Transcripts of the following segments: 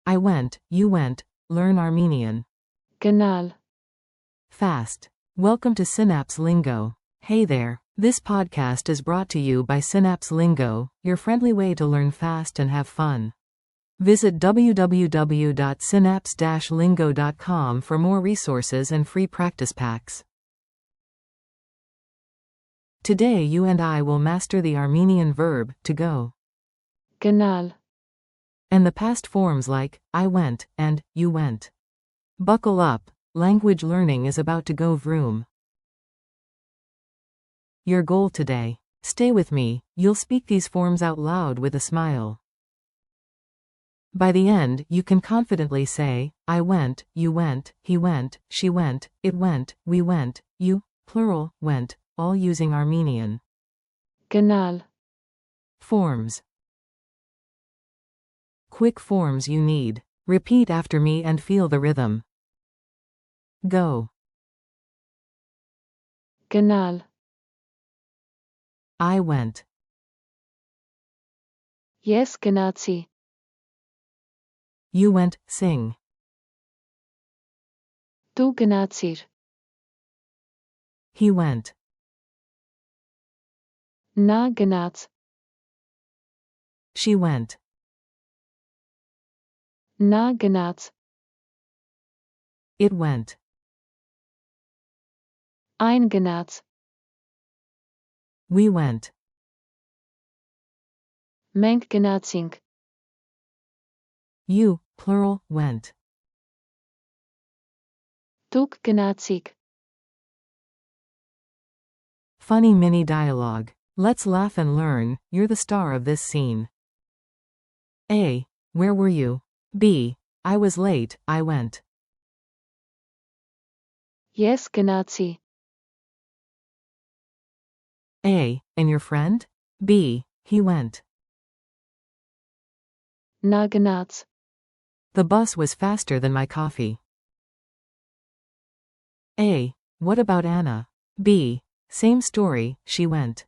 I went, you went. Learn Armenian. գնալ, Fast. Welcome to Synapse Lingo. Hey there. This podcast is brought to you by Synapse Lingo, your friendly way to learn fast and have fun. Visit www.synapse-lingo.com for more resources and free practice packs. Today you and I will master the Armenian verb, to go, գնալ, and the past forms like, I went, and, you went. Buckle up, language learning is about to go vroom. Your goal today. Stay with me, you'll speak these forms out loud with a smile. By the end, you can confidently say, I went, you went, he went, she went, it went, we went, you, plural, went, all using Armenian. գնալ, Forms. Quick forms you need. Repeat after me and feel the rhythm. Go. գնալ, I went. ես գնացի, You went, sing. դու գնացիր, He went. նա գնաց, She went. նա գնաց, It went. այն գնաց, We went. մենք գնացինք, You, plural, went. դուք գնացիք, Funny mini dialogue. Let's laugh and learn, you're the star of this scene. A. Where were you? B. I was late, I went. ես գնացի, A. And your friend? B. He went. նա գնաց, The bus was faster than my coffee. A. What about Anna? B. Same story, she went.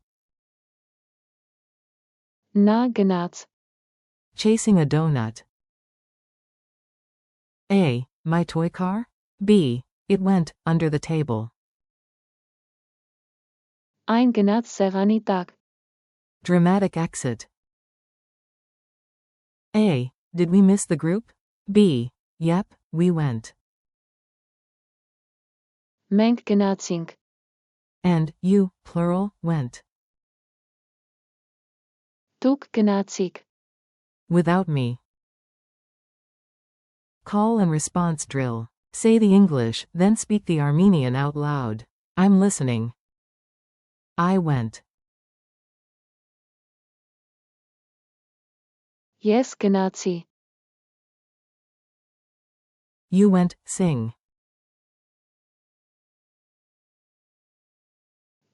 նա գնաց, Chasing a donut. A. My toy car? B. It went, under the table. այն գնաց սեղանի տակ, Dramatic exit. A. Did we miss the group? B. Yep, we went. մենք գնացինք, And, you, plural, went. դուք գնացիք, Without me. Call and response drill. Say the English, then speak the Armenian out loud. I'm listening. I went. ես գնացի, You went, sing.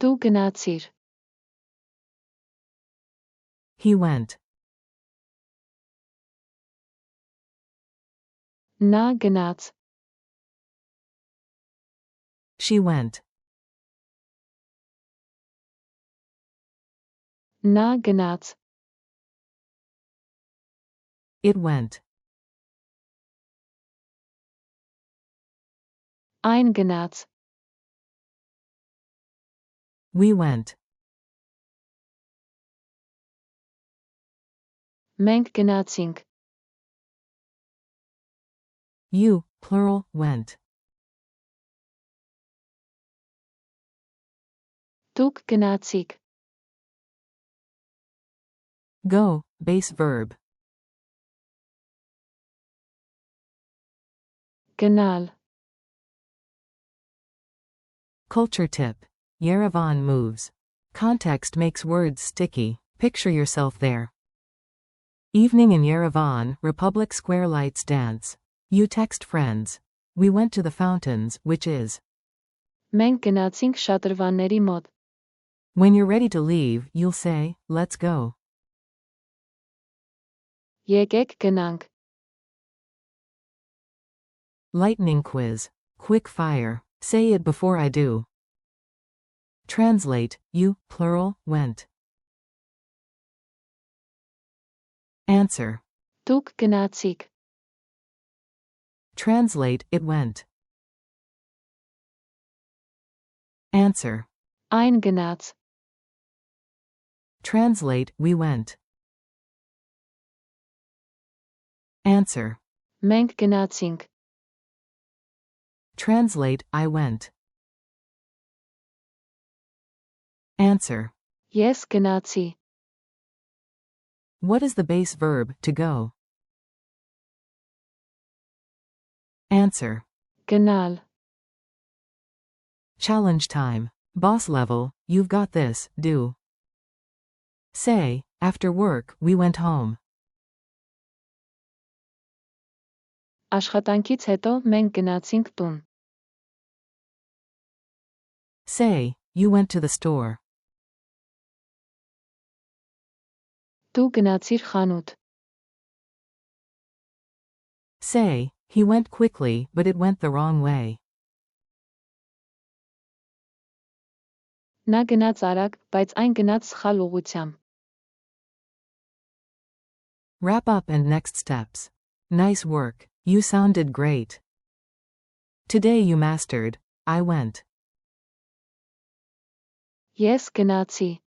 դու գնացիր, He went. նա գնաց, She went. նա գնաց, It went. այն գնաց, We went. մենք գնացինք, You, plural, went. դուք գնացիք, Go, base verb. գնալ, Culture tip. Yerevan moves. Context makes words sticky. Picture yourself there. Evening in Yerevan, Republic Square lights dance. You text friends. We went to the fountains, which is. մենք գնացինք շատրվանների մոտ, When you're ready to leave, you'll say, let's go. եկեք գնանք, Lightning quiz. Quick fire. Say it before I do. Translate, you, plural, went. Answer. դուք գնացիք, Translate, it went. Answer. Այն գնաց. Translate, we went. Answer. Մենք գնացինք. Translate, I went. Answer. Ես գնացի. What is the base verb, to go? Answer. Գնալ. Challenge time. Boss level, you've got this, do. Say, after work, we went home. Աշխատանքից հետո մենք գնացինք տուն. Say, you went to the store. Դու գնացիր խանութ. Say, he went quickly, but it went the wrong way. Նա գնաց արագ, բայց այն գնաց սխալ ուղղությամբ. Wrap up and next steps. Nice work, you sounded great. Today you mastered, I went. Ես գնացի.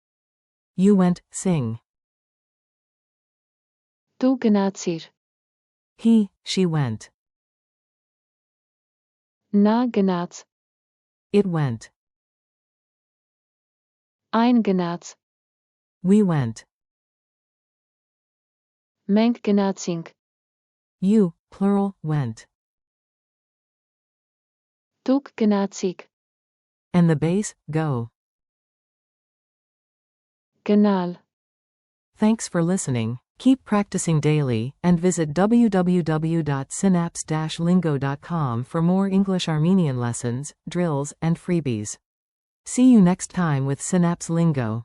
You went, sing. Դու գնացիր. He, she went. Նա գնաց. It went. Այն գնաց. We went. Մենք գնացինք. You, plural, went. Դուք գնացիք. And the base, go. Գնալ. Thanks for listening. Keep practicing daily, and visit www.synapse-lingo.com for more English Armenian lessons, drills, and freebies. See you next time with Synapse Lingo.